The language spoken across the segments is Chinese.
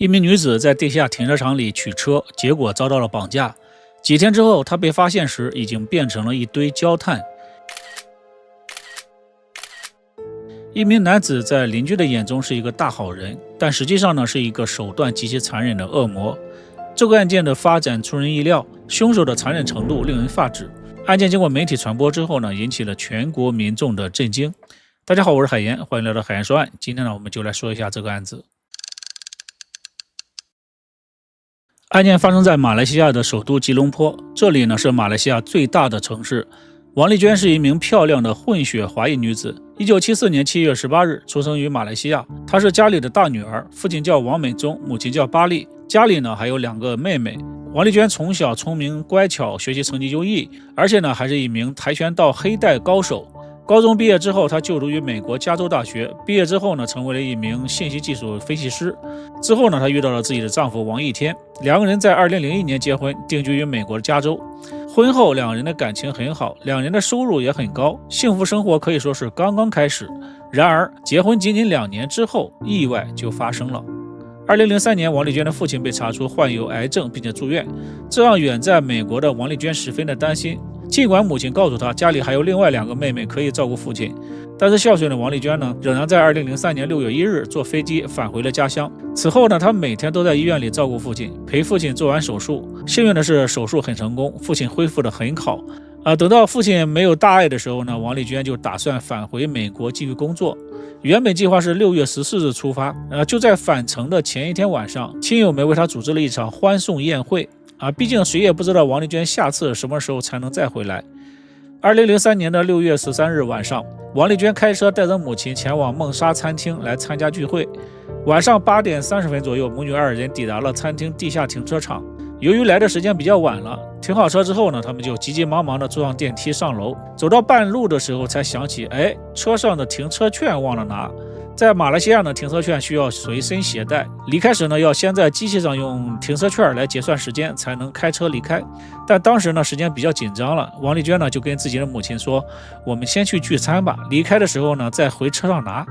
一名女子在地下停车场里取车，结果遭到了绑架。几天之后，她被发现时已经变成了一堆焦炭。一名男子在邻居的眼中是一个大好人，但实际上呢是一个手段极其残忍的恶魔。这个案件的发展出人意料，凶手的残忍程度令人发指。案件经过媒体传播之后呢，引起了全国民众的震惊。大家好，我是海岩，欢迎来到海岩说案。今天呢，我们就来说一下这个案子。案件发生在马来西亚的首都吉隆坡，这里呢是马来西亚最大的城市。王丽娟是一名漂亮的混血华裔女子，1974年7月18日出生于马来西亚。她是家里的大女儿，父亲叫王美忠，母亲叫巴丽。家里呢还有2个妹妹。王丽娟从小聪明乖巧，学习成绩优异，而且呢还是一名跆拳道黑带高手。高中毕业之后，她就读于美国加州大学。毕业之后呢，成为了一名信息技术分析师。之后呢，她遇到了自己的丈夫王义天，两个人在2001年结婚，定居于美国的加州。婚后两人的感情很好，两人的收入也很高，幸福生活可以说是刚刚开始。然而，结婚仅仅2年之后，意外就发生了。2003年，王丽娟的父亲被查出患有癌症，并且住院，这让远在美国的王丽娟十分的担心。尽管母亲告诉她家里还有另外2个妹妹可以照顾父亲，但是孝顺的王丽娟呢，仍然在2003年6月1日坐飞机返回了家乡。此后呢，她每天都在医院里照顾父亲，陪父亲做完手术。幸运的是，手术很成功，父亲恢复得很好。等到父亲没有大碍的时候呢，王丽娟就打算返回美国继续工作。原本计划是6月14日出发，就在返程的前一天晚上，亲友们为她组织了一场欢送宴会。毕竟谁也不知道王丽娟下次什么时候才能再回来。2003年的6月13日晚上，王丽娟开车带着母亲前往梦莎餐厅来参加聚会。晚上8点30分左右，母女2人抵达了餐厅地下停车场。由于来的时间比较晚了，停好车之后呢，他们就急急忙忙地坐上电梯上楼。走到半路的时候才想起，车上的停车券忘了拿。在马来西亚呢，停车券需要随身携带，离开时呢要先在机器上用停车券来结算时间，才能开车离开。但当时呢时间比较紧张了，王丽娟呢就跟自己的母亲说，我们先去聚餐吧，离开的时候呢再回车上拿。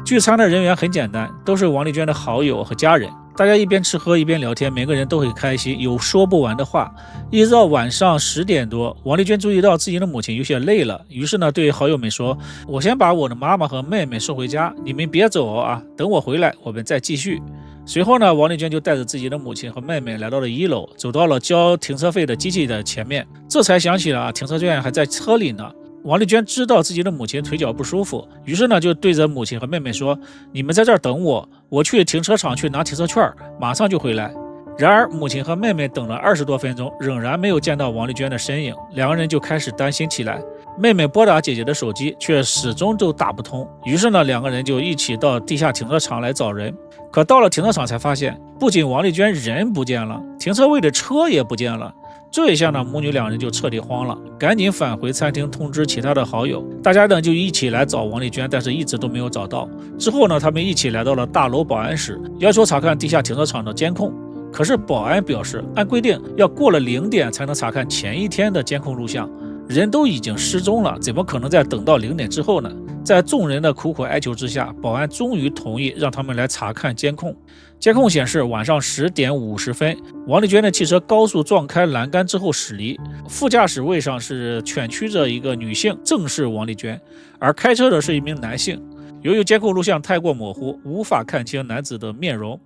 聚餐的人员很简单，都是王丽娟的好友和家人，大家一边吃喝一边聊天，每个人都很开心，有说不完的话。一直到晚上10点多，王丽娟注意到自己的母亲有些累了，于是呢对好友们说，我先把我的妈妈和妹妹送回家，你们别走啊，等我回来我们再继续。随后呢，王丽娟就带着自己的母亲和妹妹来到了1楼，走到了交停车费的机器的前面，这才想起了停车券还在车里呢。王丽娟知道自己的母亲腿脚不舒服，于是呢就对着母亲和妹妹说，你们在这儿等我，我去停车场去拿停车券，马上就回来。然而母亲和妹妹等了20多分钟，仍然没有见到王丽娟的身影，两个人就开始担心起来。妹妹拨打姐姐的手机，却始终都打不通，于是呢两个人就一起到地下停车场来找人。可到了停车场才发现，不仅王丽娟人不见了，停车位的车也不见了。这一下呢，母女2人就彻底慌了，赶紧返回餐厅通知其他的好友。大家呢就一起来找王丽娟，但是一直都没有找到。之后呢，他们一起来到了大楼保安室，要求查看地下停车场的监控。可是保安表示，按规定要过了0点才能查看前一天的监控录像，人都已经失踪了，怎么可能再等到0点之后呢？在众人的苦苦哀求之下，保安终于同意让他们来查看监控。监控显示，晚上10点50分，王丽娟的汽车高速撞开栏杆之后驶离，副驾驶位上是蜷曲着一个女性，正是王丽娟，而开车的是一名男性。由于监控录像太过模糊，无法看清男子的面容。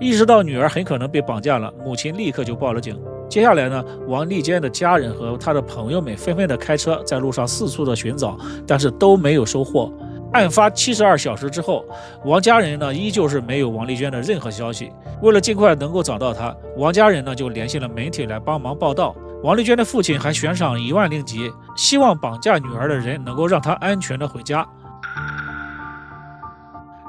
意识到女儿很可能被绑架了，母亲立刻就报了警。接下来呢，王丽娟的家人和她的朋友们纷纷的开车在路上四处的寻找，但是都没有收获。案发72小时之后，王家人呢依旧是没有王丽娟的任何消息。为了尽快能够找到她，王家人呢就联系了媒体来帮忙报道。王丽娟的父亲还悬赏1万令吉，希望绑架女儿的人能够让她安全的回家。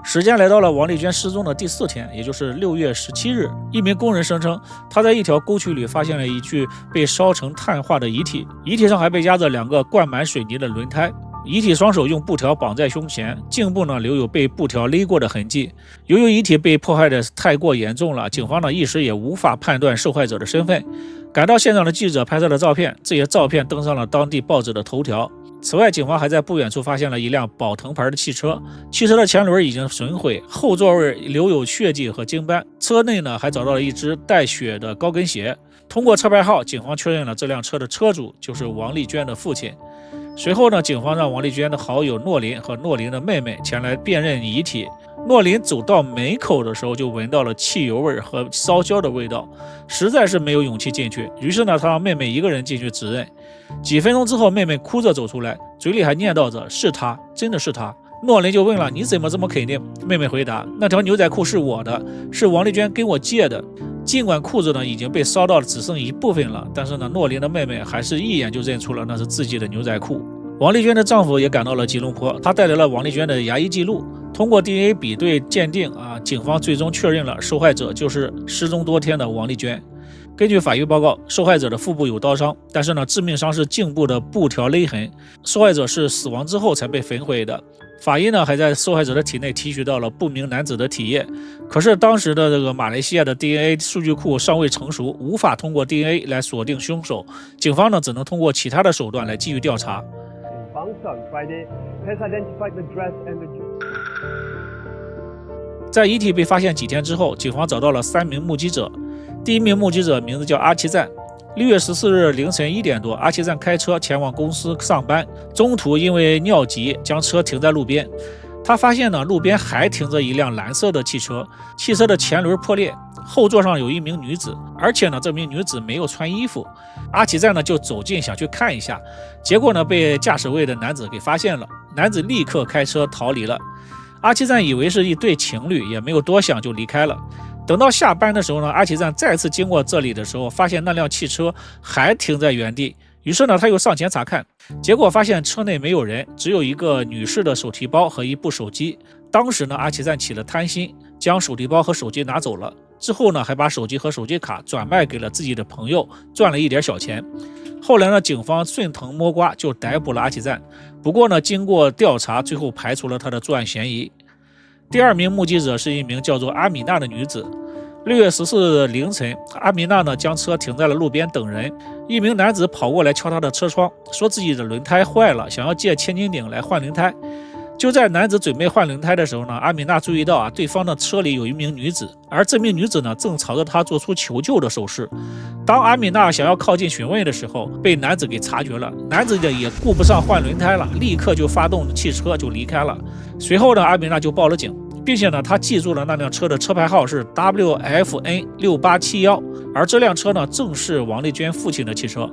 时间来到了王丽娟失踪的第4天，也就是6月17日，一名工人声称他在一条沟渠里发现了一具被烧成碳化的遗体，遗体上还被压着2个灌满水泥的轮胎。遗体双手用布条绑在胸前，颈部呢留有被布条勒过的痕迹。由于遗体被迫害的太过严重了，警方呢一时也无法判断受害者的身份。赶到现场的记者拍摄了照片，这些照片登上了当地报纸的头条。此外，警方还在不远处发现了一辆宝腾牌的汽车，汽车的前轮已经损毁，后座位留有血迹和经斑，车内呢还找到了一只带血的高跟鞋。通过车牌号，警方确认了这辆车的车主就是王丽娟的父亲。随后呢，警方让王丽娟的好友诺林和诺林的妹妹前来辨认遗体。诺林走到门口的时候就闻到了汽油味和烧焦的味道，实在是没有勇气进去，于是呢，他让妹妹一个人进去指认。几分钟之后，妹妹哭着走出来，嘴里还念叨着是他，真的是他。诺林就问了，你怎么这么肯定？妹妹回答，那条牛仔裤是我的，是王丽娟跟我借的。尽管裤子呢已经被烧到只剩一部分了，但是呢，诺林的妹妹还是一眼就认出了那是自己的牛仔裤。王丽娟的丈夫也赶到了吉隆坡，他带来了王丽娟的牙医记录，通过 DNA 比对鉴定警方最终确认了受害者就是失踪多天的王丽娟。根据法医报告，受害者的腹部有刀伤，但是呢，致命伤是颈部的布条勒痕，受害者是死亡之后才被焚毁的。法医呢还在受害者的体内提取到了不明男子的体液，可是当时的这个马来西亚的 DNA 数据库尚未成熟，无法通过 DNA 来锁定凶手。警方呢只能通过其他的手段来继续调查。在遗体被发现几天之后，警方找到了3名目击者。第一名目击者名字叫阿奇赞。6月14日凌晨1点多，阿奇赞开车前往公司上班，中途因为尿急将车停在路边。他发现呢，路边还停着一辆蓝色的汽车，汽车的前轮破裂，后座上有一名女子，而且呢，这名女子没有穿衣服。阿奇赞呢就走近想去看一下，结果呢被驾驶位的男子给发现了，男子立刻开车逃离了。阿奇赞以为是一对情侣，也没有多想就离开了。等到下班的时候呢，阿奇赞再次经过这里的时候，发现那辆汽车还停在原地，于是呢他又上前查看，结果发现车内没有人，只有一个女士的手提包和一部手机。当时呢阿奇赞起了贪心，将手提包和手机拿走了，之后呢还把手机和手机卡转卖给了自己的朋友，赚了一点小钱。后来呢警方顺藤摸瓜就逮捕了阿奇赞，不过呢经过调查，最后排除了他的作案嫌疑。第二名目击者是一名叫做阿米娜的女子。6月14日凌晨，阿米娜呢将车停在了路边等人，一名男子跑过来敲她的车窗，说自己的轮胎坏了，想要借千斤顶来换轮胎。就在男子准备换轮胎的时候呢，阿米娜注意到对方的车里有一名女子，而这名女子呢正朝着她做出求救的手势。当阿米娜想要靠近询问的时候，被男子给察觉了，男子也顾不上换轮胎了，立刻就发动汽车就离开了。随后呢，阿米娜就报了警，并且呢，他记住了那辆车的车牌号是 WFN6871，而这辆车呢正是王丽娟父亲的汽车。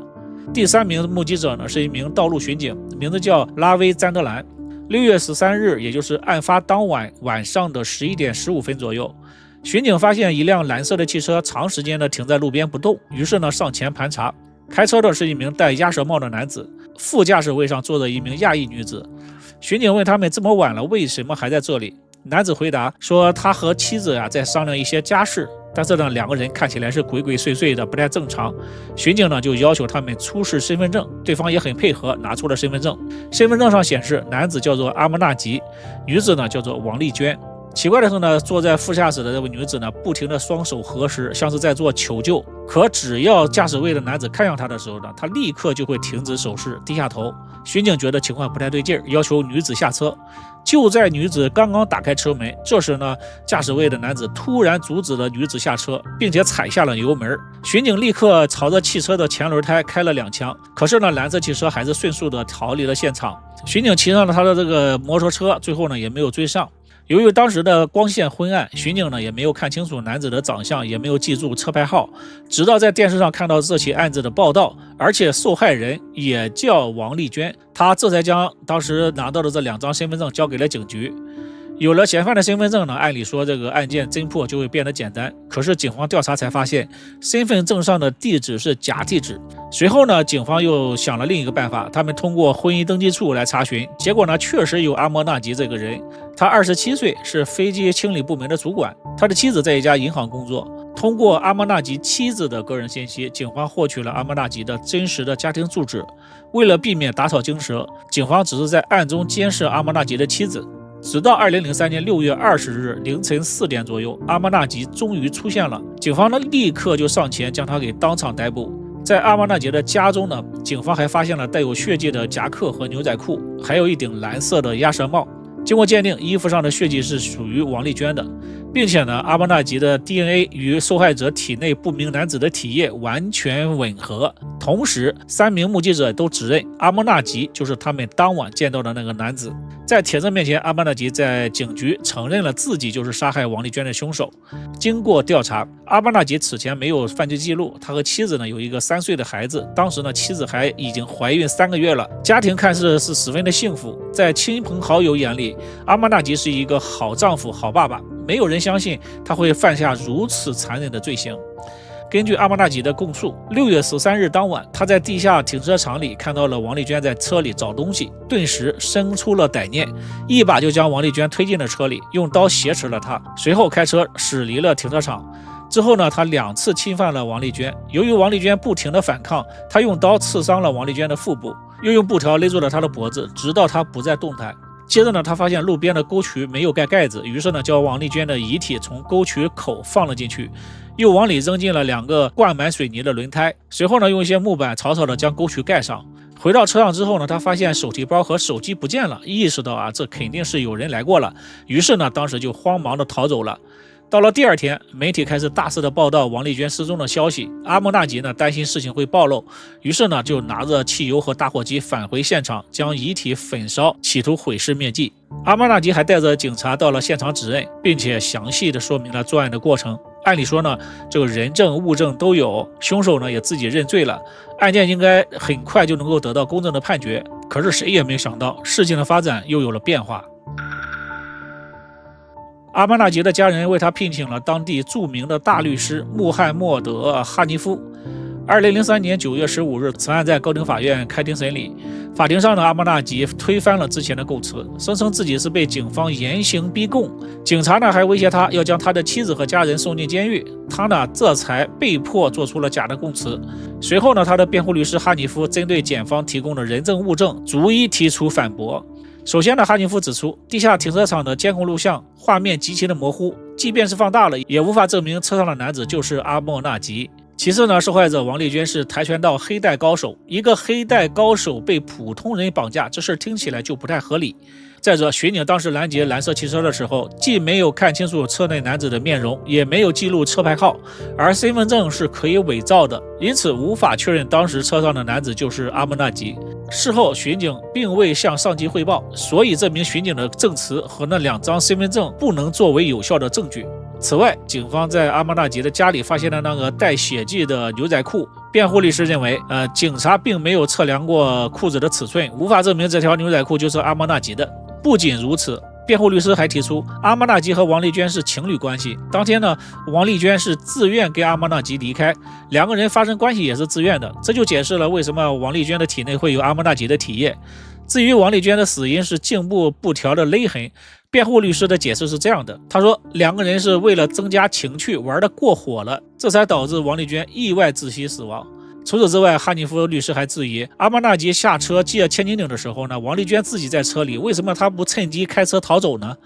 第3名目击者呢是一名道路巡警，名字叫拉威·詹德兰。6月13日，也就是案发当晚晚上的11点15分左右，巡警发现一辆蓝色的汽车长时间的停在路边不动，于是呢上前盘查。开车的是一名戴鸭舌帽的男子，副驾驶位上坐着一名亚裔女子。巡警问他们这么晚了为什么还在这里，男子回答说他和妻子在商量一些家事，但是呢2个人看起来是鬼鬼祟祟的，不太正常。巡警呢就要求他们出示身份证，对方也很配合，拿出了身份证。身份证上显示男子叫做阿莫纳吉，女子呢叫做王丽娟。奇怪的是呢，坐在副驾驶的这位女子呢不停的双手合十，像是在做求救，可只要驾驶位的男子看向她的时候呢，她立刻就会停止手势，低下头。巡警觉得情况不太对劲，要求女子下车。就在女子刚刚打开车门，这时呢，驾驶位的男子突然阻止了女子下车，并且踩下了油门。巡警立刻朝着汽车的前轮胎开了2枪，可是呢，蓝色汽车还是迅速的逃离了现场。巡警骑上了他的这个摩托车，最后呢也没有追上。由于当时的光线昏暗，巡警呢也没有看清楚男子的长相，也没有记住车牌号。直到在电视上看到这起案子的报道，而且受害人也叫王丽娟，他这才将当时拿到的这2张身份证交给了警局。有了嫌犯的身份证呢，按理说这个案件侦破就会变得简单。可是警方调查才发现，身份证上的地址是假地址。随后呢，警方又想了另一个办法，他们通过婚姻登记处来查询，结果呢，确实有阿莫纳吉这个人。他27岁，是飞机清理部门的主管，他的妻子在一家银行工作。通过阿莫纳吉妻子的个人信息，警方获取了阿莫纳吉的真实的家庭住址。为了避免打草惊蛇，警方只是在暗中监视阿莫纳吉的妻子。直到2003年6月20日凌晨4点左右，阿莫纳吉终于出现了，警方呢立刻就上前将他给当场逮捕。在阿曼纳吉的家中呢，警方还发现了带有血迹的夹克和牛仔裤，还有一顶蓝色的鸭舌帽。经过鉴定，衣服上的血迹是属于王丽娟的，并且呢，阿曼纳吉的 DNA 与受害者体内不明男子的体液完全吻合。同时，3名目击者都指认阿曼纳吉就是他们当晚见到的那个男子。在铁证面前，阿曼纳吉在警局承认了自己就是杀害王丽娟的凶手。经过调查，阿曼纳吉此前没有犯罪记录，他和妻子呢有一个3岁的孩子，当时呢妻子还已经怀孕3个月了，家庭看似是十分的幸福。在亲朋好友眼里，阿曼纳吉是一个好丈夫、好爸爸，没有人相信他会犯下如此残忍的罪行。根据阿曼纳吉的供述，6月13日当晚，他在地下停车场里看到了王丽娟在车里找东西，顿时生出了歹念，一把就将王丽娟推进了车里，用刀挟持了她，随后开车驶离了停车场。之后呢，他2次侵犯了王丽娟，由于王丽娟不停的反抗，他用刀刺伤了王丽娟的腹部，又用布条勒住了她的脖子，直到她不再动弹。接着呢，他发现路边的沟渠没有盖盖子，于是呢，将王丽娟的遗体从沟渠口放了进去，又往里扔进了2个灌满水泥的轮胎，随后呢，用一些木板草草的将沟渠盖上。回到车上之后呢，他发现手提包和手机不见了，意识到这肯定是有人来过了，于是呢，当时就慌忙的逃走了。到了第2天，媒体开始大肆的报道王丽娟失踪的消息。阿曼纳吉呢担心事情会暴露，于是呢就拿着汽油和打火机返回现场，将遗体焚烧，企图毁尸灭迹。阿曼纳吉还带着警察到了现场指认，并且详细的说明了作案的过程。按理说呢，这个人证物证都有，凶手呢也自己认罪了，案件应该很快就能够得到公正的判决。可是谁也没想到，事情的发展又有了变化。阿曼纳吉的家人为他聘请了当地著名的大律师穆罕默德·哈尼夫。2003年9月15日，此案在高等法院开庭审理。法庭上的阿曼纳吉推翻了之前的供词，声称自己是被警方严刑逼供，警察呢还威胁他要将他的妻子和家人送进监狱，他呢这才被迫做出了假的供词。随后呢，他的辩护律师哈尼夫针对检方提供的人证物证逐一提出反驳。首先呢，哈尼夫指出，地下停车场的监控录像画面极其的模糊，即便是放大了，也无法证明车上的男子就是阿莫纳吉。其次呢，受害者王丽娟是跆拳道黑带高手，一个黑带高手被普通人绑架，这事听起来就不太合理。再者，巡警当时拦截蓝色汽车的时候，既没有看清楚车内男子的面容，也没有记录车牌号，而身份证是可以伪造的，因此无法确认当时车上的男子就是阿莫纳吉。事后巡警并未向上级汇报，所以这名巡警的证词和那2张身份证不能作为有效的证据。此外，警方在阿曼纳吉的家里发现了那个带血迹的牛仔裤。辩护律师认为，警察并没有测量过裤子的尺寸，无法证明这条牛仔裤就是阿曼纳吉的。不仅如此，辩护律师还提出，阿曼纳吉和王丽娟是情侣关系。当天呢，王丽娟是自愿跟阿曼纳吉离开，2个人发生关系也是自愿的，这就解释了为什么王丽娟的体内会有阿曼纳吉的体液。至于王丽娟的死因是颈部布条的勒痕，辩护律师的解释是这样的，他说2个人是为了增加情趣玩得过火了，这才导致王丽娟意外窒息死亡。除此之外，哈尼夫律师还质疑，阿曼纳吉下车借千斤顶的时候呢，王丽娟自己在车里，为什么他不趁机开车逃走呢？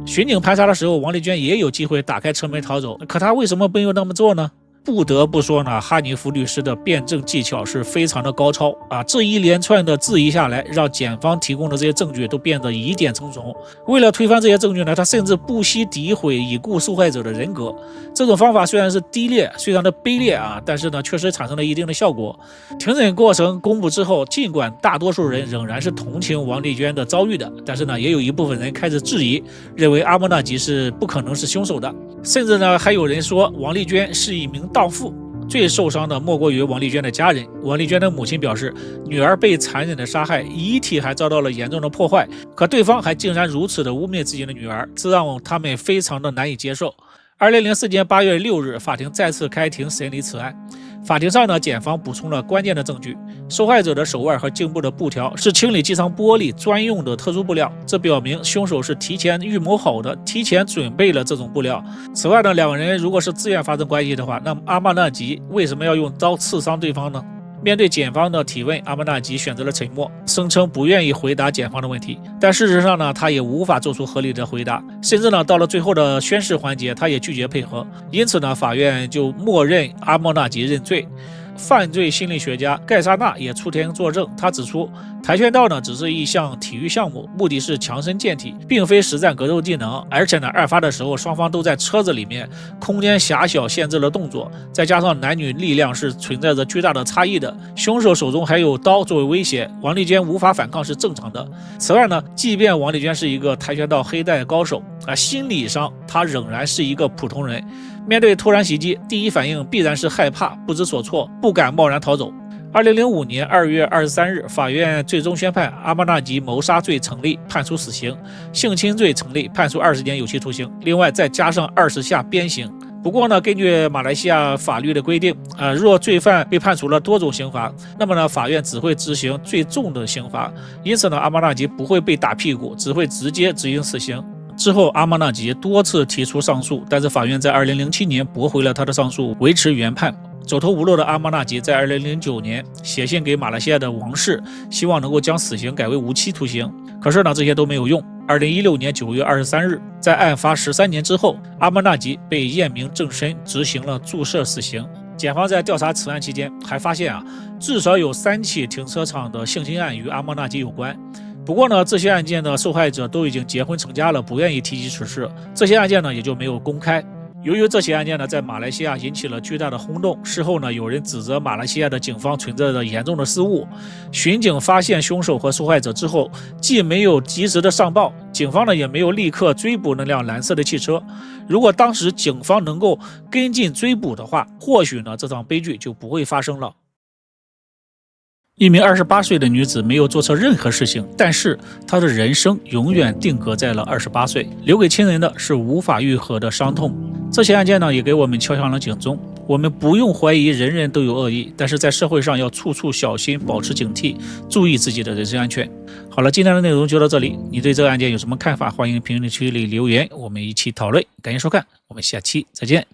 巡警盘查的时候，王丽娟也有机会打开车门逃走，可他为什么没有那么做呢？不得不说呢，哈尼夫律师的辩证技巧是非常的高超这一连串的质疑下来，让检方提供的这些证据都变得疑点重重。为了推翻这些证据呢，他甚至不惜诋毁已故受害者的人格。这种方法虽然是低劣，非常的卑劣但是呢，确实产生了一定的效果。庭审过程公布之后，尽管大多数人仍然是同情王丽娟的遭遇的，但是呢，也有一部分人开始质疑，认为阿莫纳吉是不可能是凶手的，甚至呢，还有人说王丽娟是一名荡妇。最受伤的莫过于王丽娟的家人。王丽娟的母亲表示，女儿被残忍的杀害，遗体还遭到了严重的破坏，可对方还竟然如此的污蔑自己的女儿，这让他们非常的难以接受。2004年8月6日，法庭再次开庭审理此案。法庭上呢，检方补充了关键的证据，受害者的手腕和颈部的布条是清理机舱玻璃专用的特殊布料，这表明凶手是提前预谋好的，提前准备了这种布料。此外呢，2个人如果是自愿发生关系的话，那么阿曼纳吉为什么要用刀刺伤对方呢？面对检方的提问，阿曼纳吉选择了沉默，声称不愿意回答检方的问题。但事实上呢，他也无法做出合理的回答，甚至呢，到了最后的宣誓环节，他也拒绝配合。因此呢，法院就默认阿曼纳吉认罪。犯罪心理学家盖萨纳也出庭作证，他指出，跆拳道呢只是一项体育项目，目的是强身健体，并非实战格斗技能。而且呢，案发的时候双方都在车子里面，空间狭小限制了动作，再加上男女力量是存在着巨大的差异的，凶手手中还有刀作为威胁，王丽娟无法反抗是正常的。此外呢，即便王丽娟是一个跆拳道黑带高手心理上她仍然是一个普通人，面对突然袭击，第一反应必然是害怕、不知所措，不敢贸然逃走。2005年2月23日，法院最终宣判阿曼纳吉谋杀罪成立，判处死刑；性侵罪成立，判处20年有期徒刑，另外再加上20下鞭刑。不过呢，根据马来西亚法律的规定，若罪犯被判处了多种刑罚，那么呢，法院只会执行最重的刑罚。因此呢，阿曼纳吉不会被打屁股，只会直接执行死刑。之后，阿曼纳吉多次提出上诉，但是法院在2007年驳回了他的上诉，维持原判。走投无路的阿曼纳吉在2009年写信给马来西亚的王室，希望能够将死刑改为无期徒刑。可是呢，这些都没有用。2016年9月23日，在案发13年之后，阿曼纳吉被验明正身，执行了注射死刑。检方在调查此案期间，还发现至少有3起停车场的性侵案与阿曼纳吉有关。不过呢，这些案件的受害者都已经结婚成家了，不愿意提及此事，这些案件呢也就没有公开。由于这起案件呢在马来西亚引起了巨大的轰动，事后呢有人指责马来西亚的警方存在着严重的失误。巡警发现凶手和受害者之后，既没有及时的上报，警方呢也没有立刻追捕那辆蓝色的汽车。如果当时警方能够跟进追捕的话，或许呢这场悲剧就不会发生了。一名28岁的女子没有做错任何事情，但是她的人生永远定格在了28岁，留给亲人的是无法愈合的伤痛。这起案件呢，也给我们敲响了警钟。我们不用怀疑人人都有恶意，但是在社会上要处处小心，保持警惕，注意自己的人身安全。好了，今天的内容就到这里。你对这个案件有什么看法？欢迎评论区里留言，我们一起讨论。感谢收看，我们下期再见。